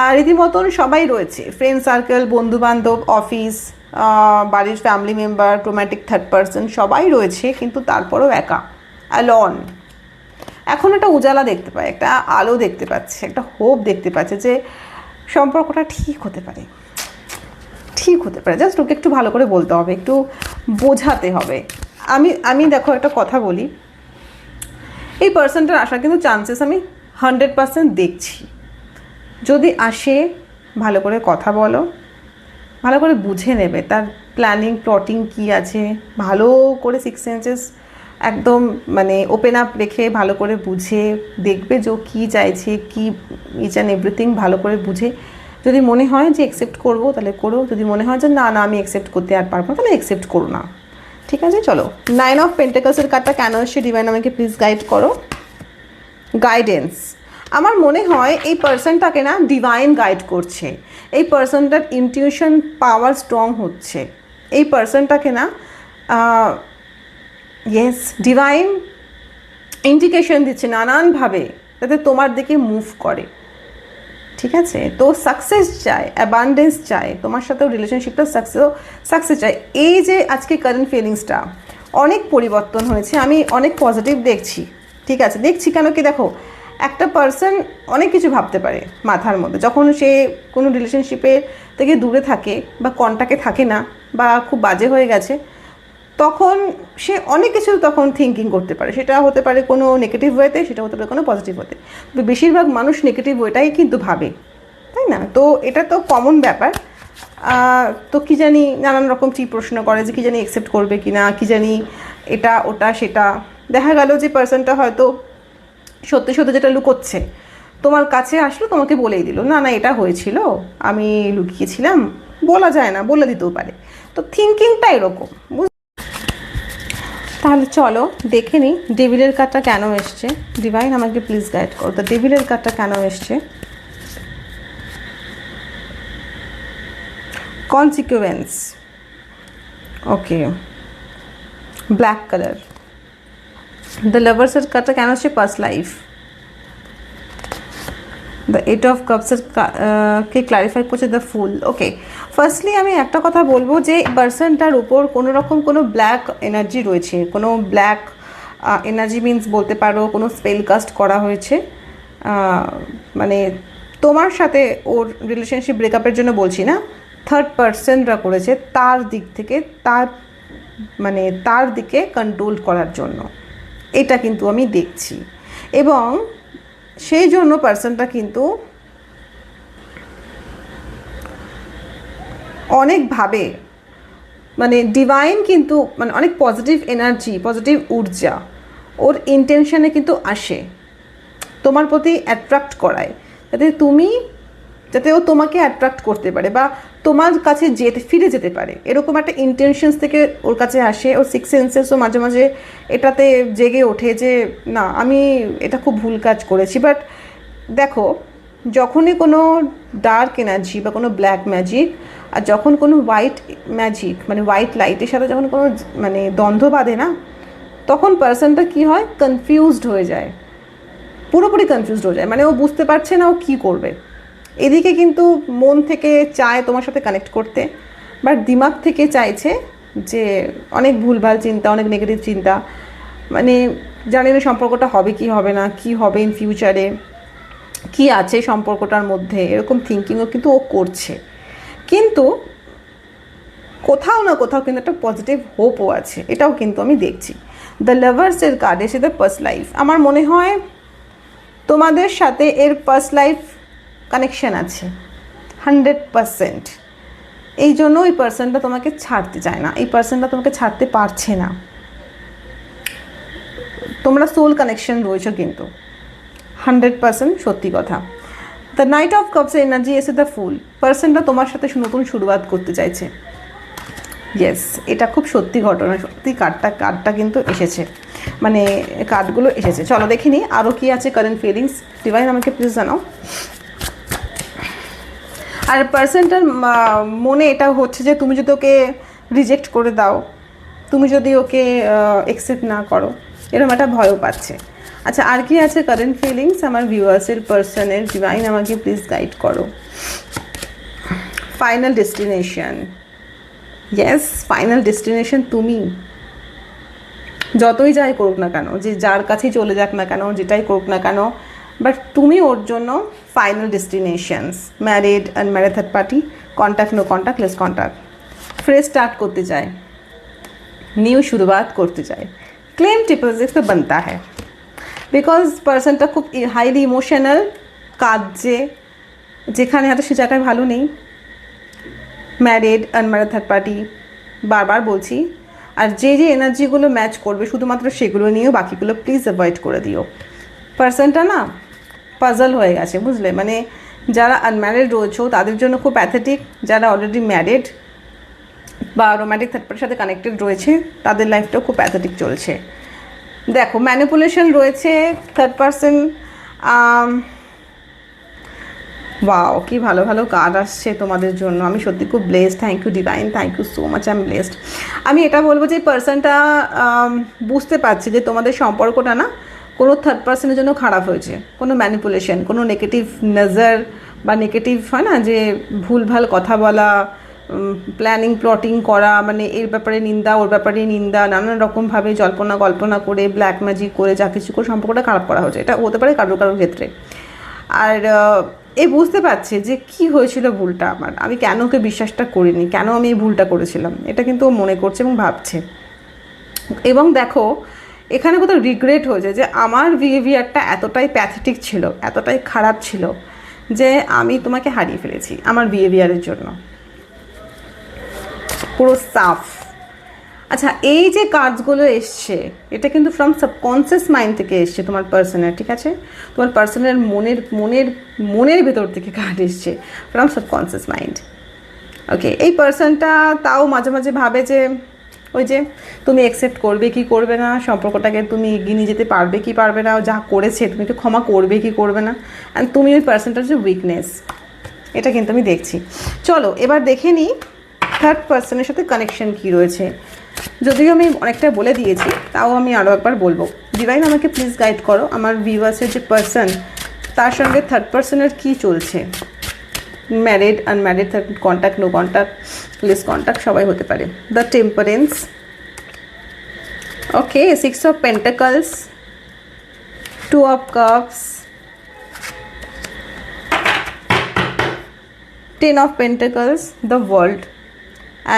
আর রীতিমতন সবাই রয়েছে, ফ্রেন্ড সার্কেল, বন্ধুবান্ধব, অফিস, বাড়ির family member, romantic third person সবাই রয়েছে, কিন্তু তারপরেও একা, অ্যালন। এখন একটা উজালা দেখতে পায়, একটা আলো দেখতে পাচ্ছে, একটা হোপ দেখতে পাচ্ছে যে সম্পর্কটা ঠিক হতে পারে, ঠিক হতে পারে। জাস্ট ওকে একটু ভালো করে বলতে হবে, একটু বোঝাতে হবে। আমি দেখো একটা কথা বলি, এই পার্সনটার আসার কিন্তু চান্সেস আমি 100% দেখছি। যদি আসে ভালো করে কথা বলো, ভালো করে বুঝে নেবে তার প্ল্যানিং প্লটিং কী আছে, ভালো করে 6 সেন্সেস একদম মানে ওপেন আপ রেখে ভালো করে বুঝে দেখবে যে কী চাইছে, কী ইচ অ্যান্ড এভরিথিং ভালো করে বুঝে। যদি মনে হয় যে অ্যাকসেপ্ট করবো তাহলে করো, যদি মনে হয় যে না না আমি অ্যাকসেপ্ট করতে আর পারবো না তাহলে অ্যাকসেপ্ট করো না, ঠিক আছে। চলো, 9 অফ পেন্টাকলসের কার্ডটা কেন এসছে ডিভাইন আমাকে প্লিজ গাইড করো। গাইডেন্স, আমার মনে হয় এই পার্সনটাকে না ডিভাইন গাইড করছে, এই পার্সনটার ইনটিউশন পাওয়ার স্ট্রং হচ্ছে, এই পার্সনটাকে না ইয়েস ডিভাইন ইন্ডিকেশন দিচ্ছে নানানভাবে যাতে তোমার দিকে মুভ করে, ঠিক আছে। তো সাকসেস চায়, অ্যাবান্ডেন্স চায়, তোমার সাথেও রিলেশনশিপটা সাকসেস চায়। এই যে আজকে কারেন্ট ফিলিংসটা অনেক পরিবর্তন হয়েছে, আমি অনেক পজিটিভ দেখছি, ঠিক আছে। দেখছি কেন কি দেখো, একটা পার্সন অনেক কিছু ভাবতে পারে মাথার মধ্যে, যখন সে কোনো রিলেশনশিপে থেকে দূরে থাকে বা কন্টাক্টে থাকে না বা খুব বাজে হয়ে গেছে, তখন সে অনেক কিছু তখন থিঙ্কিং করতে পারে। সেটা হতে পারে কোনো নেগেটিভ ওয়েতে, সেটা হতে পারে কোনো পজিটিভ ওয়েতে। তো বেশিরভাগ মানুষ নেগেটিভ ওয়েটাই কিন্তু ভাবে, তাই না? তো এটা তো কমন ব্যাপার। তো কী জানি নানান রকম কি প্রশ্ন করে যে কী জানি অ্যাকসেপ্ট করবে কি না, কী জানি এটা ওটা সেটা। দেখা গেল যে পার্সনটা হয়তো সত্যি সত্যি যেটা লুকোচ্ছে তোমার কাছে আসলো, তোমাকে বলেই দিল না না এটা হয়েছিল, আমি লুকিয়েছিলাম, বলা যায় না, বলে দিতেও পারে। তো থিঙ্কিংটা এরকম। তাহলে চলো দেখে নিই ডেভিলের কার্ডটা কেন এসছে। ডিভাইন আমাকে প্লিজ গাইড করো, তো ডেভিলের কার্ডটা কেন এসছে। Consequence, okay, black colour, the লাভার্সের কার্ডটা কেন হচ্ছে past life, the eight of কাপসের কে ক্লারিফাই করছে দ্য ফুল। ওকে, ফার্স্টলি আমি একটা কথা বলবো যে পার্সনটার উপর কোনো রকম কোনো ব্ল্যাক এনার্জি রয়েছে, কোনো ব্ল্যাক এনার্জি মিন্স বলতে পারো কোনো স্পেল কাস্ট করা হয়েছে, মানে তোমার সাথে ওর রিলেশনশিপ ব্রেকআপের জন্য বলছি না, থার্ড পার্সনরা করেছে তার দিক থেকে, তার মানে তার দিকে কন্ট্রোল করার জন্য, এটা কিন্তু আমি দেখছি। এবং সেই জন্য পার্সনটা কিন্তু অনেকভাবে মানে ডিভাইন কিন্তু মানে অনেক পজিটিভ এনার্জি, পজিটিভ ঊর্জা ওর ইন্টেনশনে কিন্তু আসে তোমার প্রতি অ্যাট্রাক্ট করায়, যাতে ও তোমাকে অ্যাট্রাক্ট করতে পারে বা তোমার কাছে ফিরে যেতে পারে, এরকম একটা ইন্টেনশনস থেকে ওর কাছে আসে। ও সিক্স সেন্সেসও মাঝে মাঝে এটাতে জেগে ওঠে যে না আমি এটা খুব ভুল কাজ করেছি। বাট দেখো, যখনই কোনো ডার্ক এনার্জি বা কোনো ব্ল্যাক ম্যাজিক আর যখন কোনো হোয়াইট ম্যাজিক মানে হোয়াইট লাইটের সাথে যখন কোনো মানে দ্বন্দ্ব বাঁধে না, তখন পার্সনটা কী হয়, কনফিউজড হয়ে যায়, পুরোপুরি কনফিউজড হয়ে যায়, মানে ও বুঝতে পারছে না ও কী করবে। এদিকে কিন্তু মন থেকে চায় তোমার সাথে কানেক্ট করতে, বাট দিমাগ থেকে চাইছে যে অনেক ভুলভাল চিন্তা, অনেক নেগেটিভ চিন্তা, মানে জানি না সম্পর্কটা হবে কি হবে না, কি হবে ইন ফিউচারে, কি আছে সম্পর্কটার মধ্যে, এরকম থিঙ্কিংও কিন্তু ও করছে। কিন্তু কোথাও না কোথাও কিন্তু একটা পজিটিভ হোপও আছে, এটাও কিন্তু আমি দেখছি। দ্য লাভার্সের কার্ড এসে দ্য পাস্ট লাইফ, আমার মনে হয় তোমাদের সাথে এর পাস্ট লাইফ কানেকশান আছে 100%। এই জন্য ওই পার্সনটা তোমাকে ছাড়তে চায় না, এই পার্সনটা তোমাকে ছাড়তে পারছে না। তোমরা সোল কানেকশন রয়েছো কিন্তু 100% সত্যি কথা। দ্য নাইট অফ কাপসের এনার্জি এসে দ্য ফুল, পার্সনটা তোমার সাথে নতুন শুরুয়াত করতে চাইছে। ইয়েস, এটা খুব সত্যি ঘটনা, সত্যি কার্ডটা কিন্তু এসেছে, মানে কার্ডগুলো এসেছে। চলো দেখে নিই আরও কী আছে কারেন্ট ফিলিংস। ডিভাইন আমাকে প্লিজ জানাও। আর পার্সনটার মনে এটা হচ্ছে যে তুমি যদি ওকে রিজেক্ট করে দাও, তুমি যদি ওকে অ্যাকসেপ্ট না করো, এরকম একটা ভয়ও পাচ্ছে। আচ্ছা, আর কি আছে কারেন্ট ফিলিংস আমার ভিউয়ার্সের পার্সনের? ডিভাইন আমাকে প্লিজ গাইড করো। Final destination, yes, final destination তুমি। যতই যাই করুক না কেন, যে যার কাছেই চলে যাক না কেন, যেটাই করুক না কেন, বাট তুমি ওর জন্য final destinations. Married, unmarried, third party, contact, no contact, less contact, fresh start করতে চায়, নিউ শুরুয়াত করতে চায়। ক্লেম টিপোজিট তো बनता है বিকজ পার্সনটা খুব হাইলি ইমোশনাল, কাজে যেখানে হয়তো সে জায়গায় ভালো নেই। ম্যারিড, আনম্যারিড, থার্ড পার্টি, বারবার বলছি। আর যে যে এনার্জিগুলো ম্যাচ করবে শুধুমাত্র সেগুলো নিয়েও, বাকিগুলো প্লিজ অ্যাভয়েড করে দিও। পার্সনটা না পাজল হয়ে গেছে, বুঝলে, মানে যারা আনম্যারিড রয়েছে তাদের জন্য খুব প্যাথেটিক, যারা অলরেডি ম্যারিড বা রোম্যান্টিক থার্ড পার্টির সাথে কানেক্টেড রয়েছে তাদের লাইফটাও খুব প্যাথেটিক চলছে। দেখো, ম্যানিপুলেশন রয়েছে, থার্ড পার্সন। ওয়াও, কি ভালো ভালো কার্ড আসছে তোমাদের জন্য, আমি সত্যি খুব blessed. Thank you divine, thank you so much, I am blessed. আমি এটা বলবো যে পার্সনটা বুঝতে পারছে যে তোমাদের সম্পর্কটা না কোনো থার্ড পার্সনের জন্য খারাপ হয়েছে, কোনো ম্যানিপুলেশন, কোনো নেগেটিভ নজর বা নেগেটিভ হয় না যে ভুলভাল কথা বলা, প্ল্যানিং প্লটিং করা, মানে এর ব্যাপারে নিন্দা, ওর ব্যাপারে নিন্দা, নানান রকমভাবে কল্পনা করে ব্ল্যাক ম্যাজিক করে যা কিছু করে সম্পর্কটা খারাপ করা হয়েছে। এটা হতে পারে কারোর ক্ষেত্রে। আর এই বুঝতে পারছে যে কি হয়েছিল ভুলটা আমার, আমি কেন ওকে বিশ্বাসটা করিনি, কেন আমি এই ভুলটা করেছিলাম, এটা কিন্তু ও মনে করছে এবং ভাবছে। এবং দেখো, এখানে কোথাও রিগ্রেট হয়েছে যে আমার বিহেভিয়ারটা এতটাই প্যাথেটিক ছিল, এতটাই খারাপ ছিল যে আমি তোমাকে হারিয়ে ফেলেছি আমার বিহেভিয়ারের জন্য। পুরো সাফ। আচ্ছা, এই যে কার্ডসগুলো এসছে এটা কিন্তু ফ্রম সাবকনসিয়াস মাইন্ড থেকে এসছে তোমার পার্সনের, ঠিক আছে? তোমার পার্সনের মনের ভেতর থেকে কার্ড এসছে ফ্রম সাবকনসিয়াস মাইন্ড। ওকে, এই পার্সনটা তাও মাঝে মাঝে ভাবে যে ওই যে তুমি অ্যাকসেপ্ট করবে কি করবে না, সম্পর্কটাকে তুমি এগিয়ে নিয়ে যেতে পারবে কি পারবে না, যা করেছে তুমি একটু ক্ষমা করবে কি করবে না। অ্যান্ড তুমি ওই পার্সনটার যে উইকনেস, এটা কিন্তু আমি দেখছি। চলো এবার দেখে নিই থার্ড পার্সনের সাথে কানেকশন কী রয়েছে, যদিও আমি অনেকটা বলে দিয়েছি, তাও আমি আরও একবার বলবো। ডিভাইন আমাকে প্লিজ গাইড করো, আমার ভিউয়ার্সের যে পার্সন তার সঙ্গে থার্ড পার্সনের কী চলছে। Married, unmarried, contact, no contact, less contact সবাই হতে পারে। The temperance, okay, 6 of Pentacles, 2 of Cups, 10 of Pentacles, the World,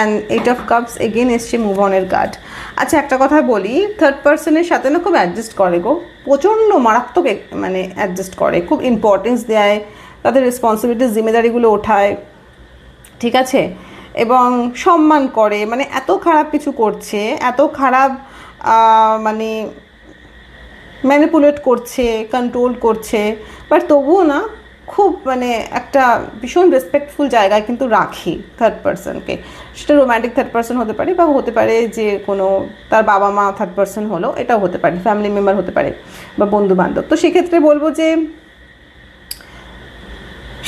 and 8 of Cups again এসছে মুভ অনের কার্ড। আচ্ছা একটা কথা বলি, থার্ড পার্সনের সাথে না খুব অ্যাডজাস্ট করে গো, প্রচণ্ড মারাত্মক মানে অ্যাডজাস্ট করে, খুব ইম্পর্টেন্স দেয়, তাদের রেসপন্সিবিলিটিস জিম্মেদারিগুলো ওঠায়, ঠিক আছে, এবং সম্মান করে, মানে এত খারাপ কিছু করছে, এত খারাপ মানে ম্যানিপুলেট করছে, কন্ট্রোল করছে, বাট তবুও না খুব মানে একটা ভীষণ রেসপেক্টফুল জায়গায় কিন্তু রাখি থার্ড পার্সনকে। সেটা রোম্যান্টিক থার্ড পার্সন হতে পারে, বা হতে পারে যে কোনো তার বাবা মা থার্ড পার্সন হলো, এটাও হতে পারে, ফ্যামিলি মেম্বার হতে পারে, বা বন্ধু বান্ধব। তো সেক্ষেত্রে বলবো যে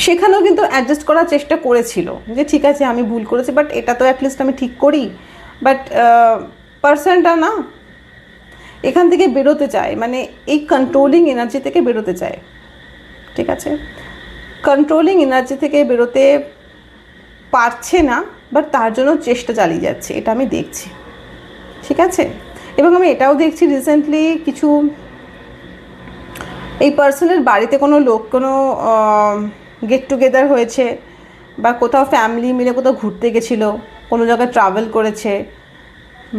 সেখানেও কিন্তু অ্যাডজাস্ট করার চেষ্টা করেছিল, যে ঠিক আছে আমি ভুল করেছি, বাট এটা তো অ্যাটলিস্ট আমি ঠিক করি। বাট পার্সনটা না এখান থেকে বেরোতে চায়, মানে এই কন্ট্রোলিং এনার্জি থেকে বেরোতে চায়, ঠিক আছে, কন্ট্রোলিং এনার্জি থেকে বেরোতে পারছে না, বাট তার জন্য চেষ্টা চালিয়ে যাচ্ছে, এটা আমি দেখছি, ঠিক আছে। এবং আমি এটাও দেখছি রিসেন্টলি কিছু এই পার্সনের বাড়িতে কোনো লোক, কোনো গেট টুগেদার হয়েছে, বা কোথাও ফ্যামিলি মিলে কোথাও ঘুরতে গেছিলো, কোনো জায়গায় ট্রাভেল করেছে,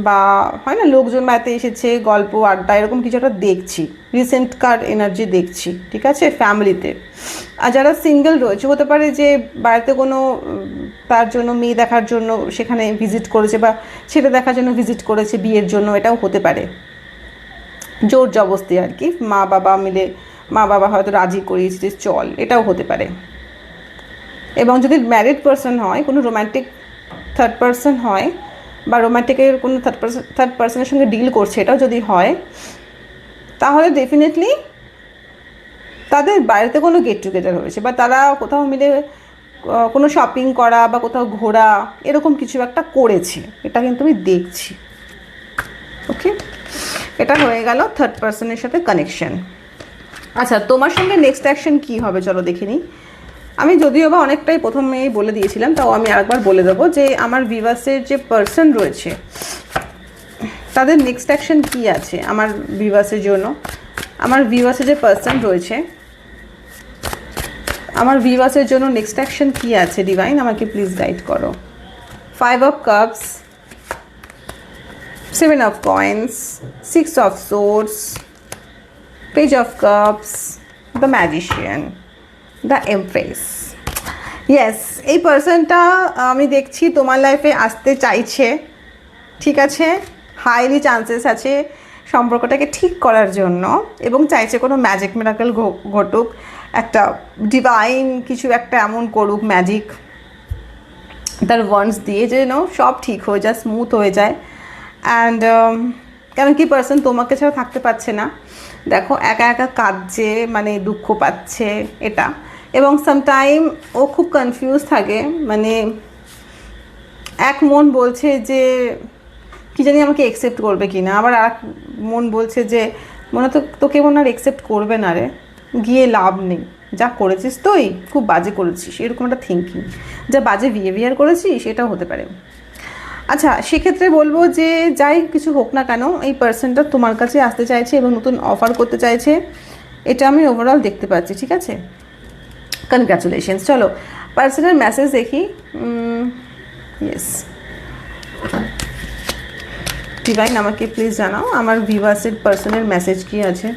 বা হয় না লোকজন বাড়িতে এসেছে, গল্প আড্ডা এরকম কিছু একটা দেখছি, রিসেন্টকার এনার্জি দেখছি, ঠিক আছে, ফ্যামিলিতে। আর যারা সিঙ্গেল রয়েছে, হতে পারে যে বাড়িতে কোনো তার জন্য মেয়ে দেখার জন্য সেখানে ভিজিট করেছে, বা ছেলে দেখার জন্য ভিজিট করেছে বিয়ের জন্য, এটাও হতে পারে, জোর জবস্তি আর কি, মা বাবা মিলে, মা বাবা হয়তো রাজি করিয়েছে যে চল, এটাও হতে পারে। এবং যদি ম্যারিড পার্সন হয়, কোনো রোম্যান্টিক থার্ড পার্সন হয়, বা রোম্যান্টিকের কোনো থার্ড পার্সনের সঙ্গে ডিল করছে, এটাও যদি হয়, তাহলে ডেফিনেটলি তাদের বাড়িতে কোনো গেট টুগেদার হয়েছে, বা তারা কোথাও মিলে কোনো শপিং করা বা কোথাও ঘোরা এরকম কিছু একটা করেছে, এটা কিন্তু আমি দেখছি। ওকে, এটা হয়ে গেল থার্ড পার্সনের সাথে কানেকশন। আচ্ছা তোমার সঙ্গে নেক্সট অ্যাকশন কী হবে চলো দেখে নিই। আমি যদিও বা অনেকটাই প্রথমেই বলে দিয়েছিলাম, তাও আমি আরেকবার বলে দেবো যে আমার ভিউয়ার্সের যে পার্সন রয়েছে তাদের নেক্সট অ্যাকশন কী আছে আমার ভিউয়ার্সের জন্য। আমার ভিউয়ার্সের যে পার্সন রয়েছে, আমার ভিউয়ার্সের জন্য নেক্সট অ্যাকশন কী আছে ডিভাইন, আমাকে প্লিজ গাইড করো। 5 of Cups, 7 of Coins, 6 of Swords, Page of Cups, the Magician, the empress. Yes, এই পার্সনটা আমি দেখছি তোমার লাইফে আসতে চাইছে, ঠিক আছে, হাইলি চান্সেস আছে সম্পর্কটাকে ঠিক করার জন্য, এবং চাইছে কোনো ম্যাজিক মিরাকল ঘটুক, একটা ডিভাইন কিছু একটা এমন করুক ম্যাজিক তার ওয়ান্স দিয়ে, যেন সব ঠিক হয়ে যায়, স্মুথ হয়ে যায়। অ্যান্ড কারণ কি পার্সন তোমাকে ছাড়া থাকতে পারছে না, দেখো একা একা কাঁদছে, মানে দুঃখ পাচ্ছে এটা, এবং সামটাইম ও খুব কনফিউজ থাকে, মানে এক মন বলছে যে কী জানি আমাকে অ্যাকসেপ্ট করবে কি না, আবার আর মন বলছে যে মনে তো তোকে মনে আর অ্যাকসেপ্ট করবে না রে, গিয়ে লাভ নেই, যা করেছিস তুই খুব বাজে করেছিস, এরকম একটা থিঙ্কিং, যা বাজে বিহেভিয়ার করেছিস সেটাও হতে পারে। আচ্ছা সেক্ষেত্রে বলবো যে যাই কিছু হোক না কেন, এই পার্সনটা তোমার কাছে আসতে চাইছে এবং নতুন অফার করতে চাইছে, এটা আমি ওভারঅল দেখতে পাচ্ছি, ঠিক আছে, কনগ্রাচুলেশনস। চলো পার্সনের মেসেজ দেখি। ইয়েস, ডিভাইন আমাকে প্লিজ জানাও আমার ভিউয়ার্সের পার্সনের মেসেজ কি আছে।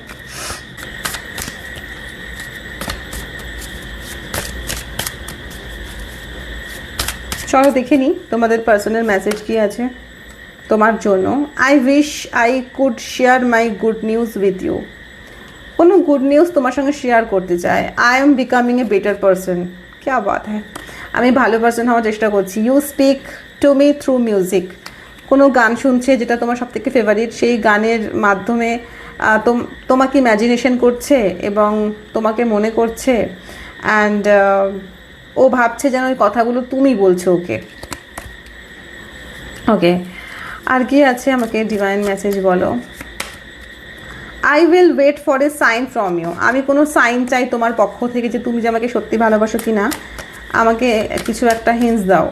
চলো দেখে নিই তোমাদের পার্সনের মেসেজ কি আছে তোমার জন্য। I wish I could share my good news with you. কোনো গুড নিউজ তোমার সঙ্গে শেয়ার করতে চায়। I am becoming a better person. ক্যা বাত হ্যাঁ, আমি ভালো পার্সন হওয়ার চেষ্টা করছি। You speak to me through music. কোনো গান শুনছে যেটা তোমার সবথেকে ফেভারিট, সেই গানের মাধ্যমে তোমাকে ইম্যাজিনেশন করছে এবং তোমাকে মনে করছে, অ্যান্ড ও ভাবছে যেন ওই কথাগুলো তুমি বলছো ওকে। ওকে, আর কি আছে আমাকে ডিভাইন মেসেজ বলো। I will wait for a sign from you. আমি কোনো সাইন চাই তোমার পক্ষ থেকে যে তুমি যে আমাকে সত্যি ভালোবাসো কি না, আমাকে কিছু একটা হিন্টস দাও।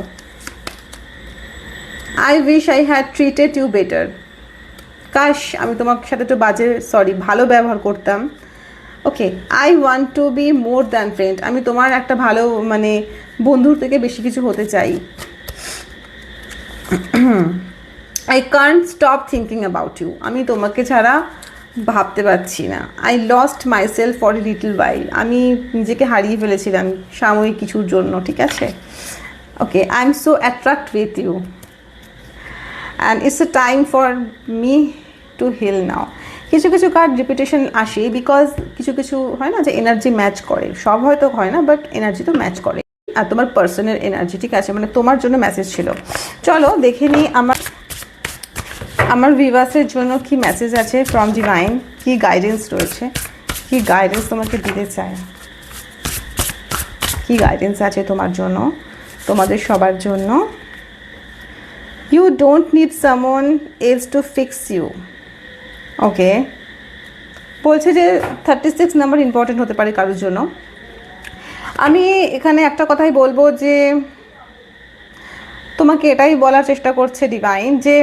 I wish I had treated you better. কাশ আমি তোমার সাথে একটু ভালো ব্যবহার করতাম। Okay, I want to be more than friend. আমি তোমার একটা ভালো মানে বন্ধুর থেকে বেশি কিছু হতে চাই। I can't stop thinking about you. আমি তোমাকে ছাড়া ভাবতে পারছি না। I lost myself for a little while. আমি নিজেকে হারিয়ে ফেলেছিলাম সাময়িক কিছুর জন্য, ঠিক আছে। Okay, I am so attract with you and it's a time for me to heal now. কিছু কিছু কার্ড রিপিটেশন আসে বিকজ কিছু কিছু হয় না যে এনার্জি ম্যাচ করে, সব হয়তো হয় না বাট এনার্জি তো ম্যাচ করে। আর তোমার পার্সনের এনার্জি, ঠিক আছে, মানে তোমার জন্য মেসেজ ছিল। চলো দেখে নিই আমার ভিউয়ার্সের জন্য কি মেসেজ আছে ফ্রম ডিভাইন, কি গাইডেন্স রয়েছে, কি গাইডেন্স তোমাকে দিতে চায়, কি গাইডেন্স আছে তোমার জন্য, তোমাদের সবার জন্য। You don't need someone else to fix you. Okay, বলছে যে 36 নাম্বার ইম্পর্টেন্ট হতে পারে কারোর জন্য। আমি এখানে একটা কথাই বলবো যে তোমাকে এটাই বলার চেষ্টা করছে ডিভাইন যে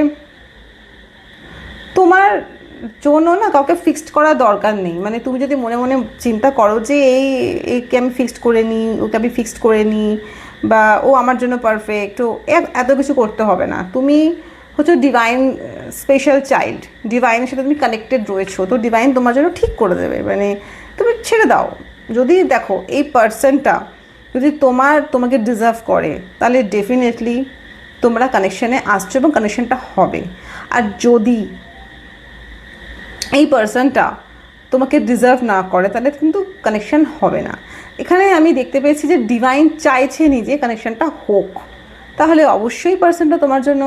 তোমার জন্য না কাউকে ফিক্সড করার দরকার নেই। মানে তুমি যদি মনে মনে চিন্তা করো যে এইকে আমি ফিক্সড করে নিই, ওকে আমি ফিক্সড করে নিই, বা ও আমার জন্য পারফেক্ট, ও এত কিছু করতে হবে না। তুমি হচ্ছে ডিভাইন স্পেশাল চাইল্ড, ডিভাইনের সাথে তুমি কানেক্টেড রয়েছো, তো ডিভাইন তোমার জন্য ঠিক করে দেবে। মানে তুমি ছেড়ে দাও। যদি দেখো এই পার্সনটা যদি তোমাকে ডিজার্ভ করে তাহলে ডেফিনেটলি তোমরা কানেকশানে আসছো এবং কানেকশানটা হবে। আর যদি এই পার্সনটা তোমাকে ডিজার্ভ না করে তাহলে কিন্তু কানেকশান হবে না। এখানে আমি দেখতে পেয়েছি যে ডিভাইন চাইছে নিজে কানেকশানটা হোক, তাহলে অবশ্যই পার্সনটা তোমার জন্য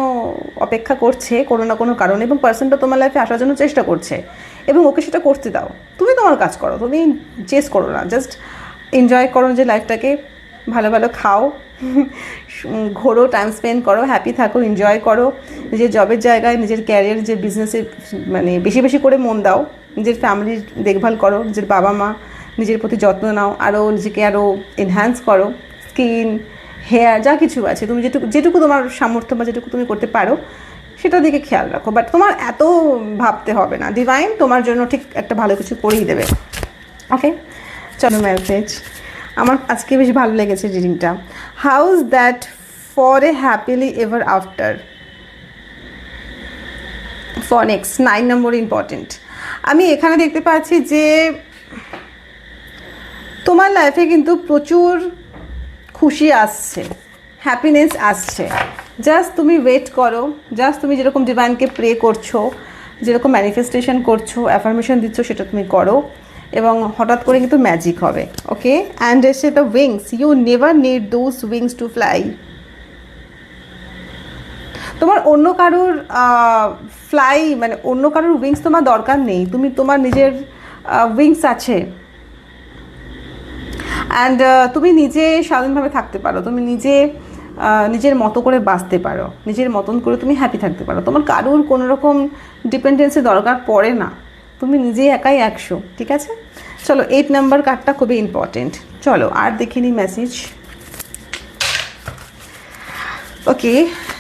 অপেক্ষা করছে কোনো না কোনো কারণে, এবং পার্সনটা তোমার লাইফে আসার জন্য চেষ্টা করছে, এবং ওকে সেটা করতে দাও। তুমি তোমার কাজ করো, তুমি চেস করো না, জাস্ট এনজয় করো যে লাইফটাকে, ভালো ভালো খাও, ঘোরো, টাইম স্পেন্ড করো, হ্যাপি থাকো, এনজয় করো, নিজের জবের জায়গায়, নিজের ক্যারিয়ার, নিজের বিজনেসে মানে বেশি বেশি করে মন দাও, নিজের ফ্যামিলির দেখভাল করো, নিজের বাবা মা নিজের প্রতি যত্ন নাও, আরও নিজেকে আরও এনহ্যান্স করো, স্কিন, হেয়ার, যা কিছু আছে তুমি যেটুকু তোমার সামর্থ্য বা যেটুকু তুমি করতে পারো সেটার দিকে খেয়াল রাখো। বাট তোমার এত ভাবতে হবে না, ডিভাইন তোমার জন্য ঠিক একটা ভালো কিছু করেই দেবে। ওকে, চলো মেসেজ। আমার আজকে বেশ ভালো লেগেছে রিডিংটা। How's that for a happily ever after for next 9 number important. আমি এখানে দেখতে পাচ্ছি যে তোমার লাইফে কিন্তু প্রচুর খুশি আসছে, হ্যাপিনেস আসছে। জাস্ট তুমি ওয়েট করো, জাস্ট তুমি যেরকম ডিভাইনকে প্রে করছো, যেরকম ম্যানিফেস্টেশন করছো, অ্যাফার্মেশন দিচ্ছ, সেটা তুমি করো এবং হঠাৎ করে কিন্তু ম্যাজিক হবে। ওকে, অ্যান্ড এসে the wings, you never need those wings to fly. তোমার অন্য কারোর মানে অন্য কারোর উইংস তোমার দরকার নেই, তোমার নিজের উইংস আছে। অ্যান্ড তুমি নিজে স্বাধীনভাবে থাকতে পারো, তুমি নিজের মতো করে বাঁচতে পারো, নিজের মতন করে তুমি হ্যাপি থাকতে পারো। তোমার কারোর কোনো রকম ডিপেন্ডেন্সি দরকার পড়ে না, তুমি নিজেই একাই 100। ঠিক আছে, চলো 8 নাম্বার কার্ডটা খুবই ইম্পর্টেন্ট। চলো আর দেখিনি মেসেজ। ওকে,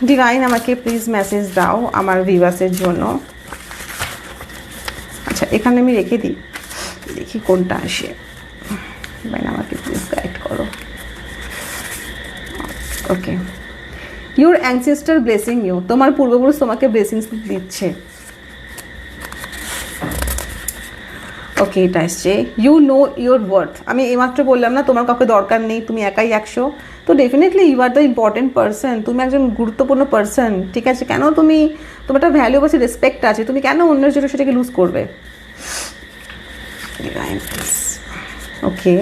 ডিভাইন আমাকে প্লিজ মেসেজ দাও আমার ভিউয়ার্সের জন্য। আচ্ছা, এখানে আমি রেখে দিই, দেখি কোনটা আসে। ডিভাইন আমাকে প্লিজ গাইড করো। ওকে, ইউর অ্যানসেস্টার ব্লেসিং ইউ, তোমার পূর্বপুরুষ তোমাকে ব্লেসিংস দিচ্ছে। ওকে, এটা আসছে ইউ নো ইউর ওয়ার্থ। আমি এইমাত্র বললাম না তোমার কাউকে দরকার নেই, তুমি একাই 100। তো definitely you are the important person, তুমি একজন গুরুত্বপূর্ণ পার্সন। ঠিক আছে, কেন তোমার একটা ভ্যালু আছে, রেসপেক্ট আছে, তুমি কেন অন্যের জন্য সেটাকে লুজ করবে? Okay,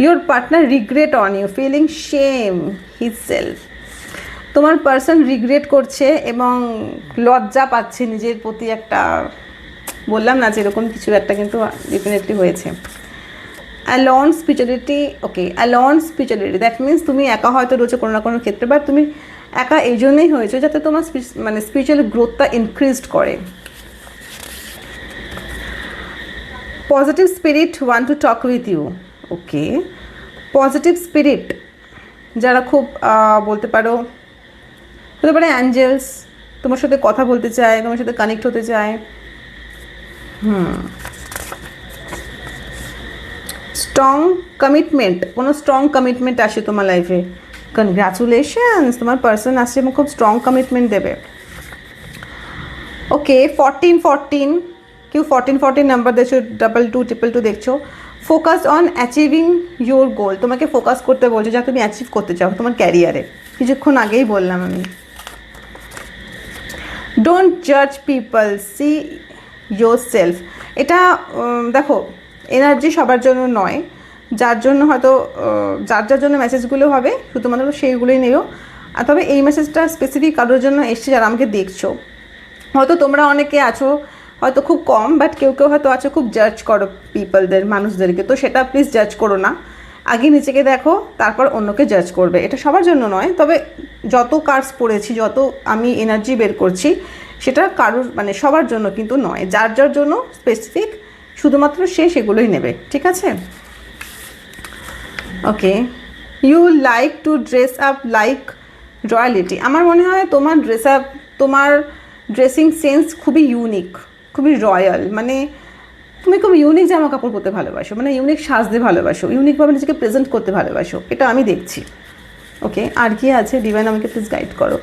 your partner regret on you, feeling shame his self. তোমার পার্সন রিগ্রেট করছে এবং লজ্জা পাচ্ছে নিজের প্রতি। একটা বললাম না যে এরকম কিছু একটা কিন্তু ডেফিনেটলি হয়েছে। Alone spirituality, okay, alone spirituality that means তুমি একা হয়তো রয়েছে কোনো না কোনো ক্ষেত্রে, বাট তুমি একা এই জন্যই হয়েছে যাতে তোমার মানে স্পিরিচুয়াল গ্রোথটা ইনক্রিজড করে। Positive spirit want to talk with you. Okay, positive spirit যারা খুব বলতে পারো, হতে পারে অ্যাঞ্জেলস, তোমার সাথে কথা বলতে চায়, তোমার সাথে কানেক্ট হতে চায়। স্ট্রং কমিটমেন্ট, কোনো স্ট্রং কমিটমেন্ট আসে তোমার লাইফে। কনগ্রাচুলেশনস, তোমার পার্সন আসছে এবং খুব স্ট্রং কমিটমেন্ট দেবে। ওকে, 14 কেউ 14 নাম্বার দেখছো, 22 দেখছো। Focus on achieving your goal, তোমাকে ফোকাস করতে বলছো যা তুমি অ্যাচিভ করতে চাও তোমার ক্যারিয়ারে। কিছুক্ষণ আগেই বললাম আমি। ডোন্ট জাজ পিপল, সি ইয়োর সেলফ। এটা দেখো, এনার্জি সবার জন্য নয়, যার জন্য হয়তো যার জন্য মেসেজগুলো হবে শুধুমাত্র সেইগুলোই নিও। আর তবে এই মেসেজটা স্পেসিফিক কারোর জন্য এসছে যারা আমাকে দেখছো। হয়তো তোমরা অনেকে আছো হয়তো খুব কম, বাট কেউ হয়তো আছো খুব জাজ করো পিপলদের, মানুষদেরকে। তো সেটা প্লিজ জাজ করো না, আগে নিজেকে দেখো তারপর অন্যকে জাজ করবে। এটা সবার জন্য নয়, তবে যত কার্ডস পড়েছি, যত আমি এনার্জি বের করছি, সেটা কারোর মানে সবার জন্য কিন্তু নয়। যার জন্য স্পেসিফিক শুধুমাত্র সে সেগুলোই নেবে, ঠিক আছে? Okay, you like to dress up like royalty. আমার মনে হয় তোমার তোমার ড্রেসিং সেন্স খুবই ইউনিক, খুবই রয়্যাল। মানে তুমি খুব ইউনিক জামা কাপড় পরতে ভালোবাসো, মানে ইউনিক সাজতে ভালোবাসো, ইউনিকভাবে নিজেকে প্রেজেন্ট করতে ভালোবাসো, এটা আমি দেখছি। ওকে, আর কি আছে ডিভাইন, আমাকে প্লিজ গাইড করো।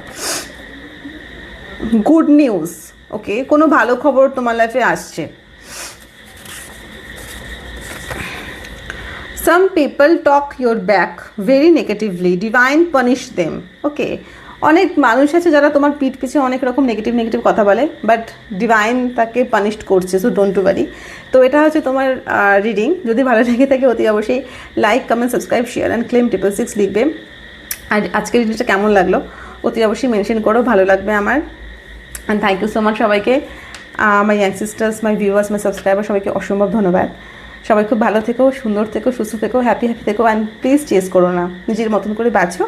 গুড নিউজ, ওকে, কোনো ভালো খবর তোমার লাইফে আসছে। Some people talk your back very negatively, divine punish them. ওকে, অনেক মানুষ আছে যারা তোমার পিঠ পিছে অনেক রকম নেগেটিভ কথা বলে, বাট ডিভাইন তাকে পানিশ করছে, সো ডোন্ট ওয়ারি। তো এটা হচ্ছে তোমার রিডিং। যদি ভালো লেগে থাকে অতি অবশ্যই like, comment, subscribe, share and claim 666 লিখবে। আর আজকের রিডিংটা কেমন লাগলো অতি অবশ্যই মেনশন করো, ভালো লাগবে আমার। And thank you so much সবাইকে, my young sisters, my viewers, my subscriber, সবাইকে অসম্ভব ধন্যবাদ। সবাই খুব ভালো থেকো, সুন্দর থেকো, সুস্থ থেকো, হ্যাপি থেকো। অ্যান্ড প্লিজ চেস করো না, নিজের মতন করে বাঁচো,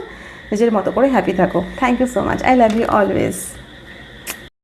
নিজের মতো করে হ্যাপি থাকো। Thank you so much, I love you always.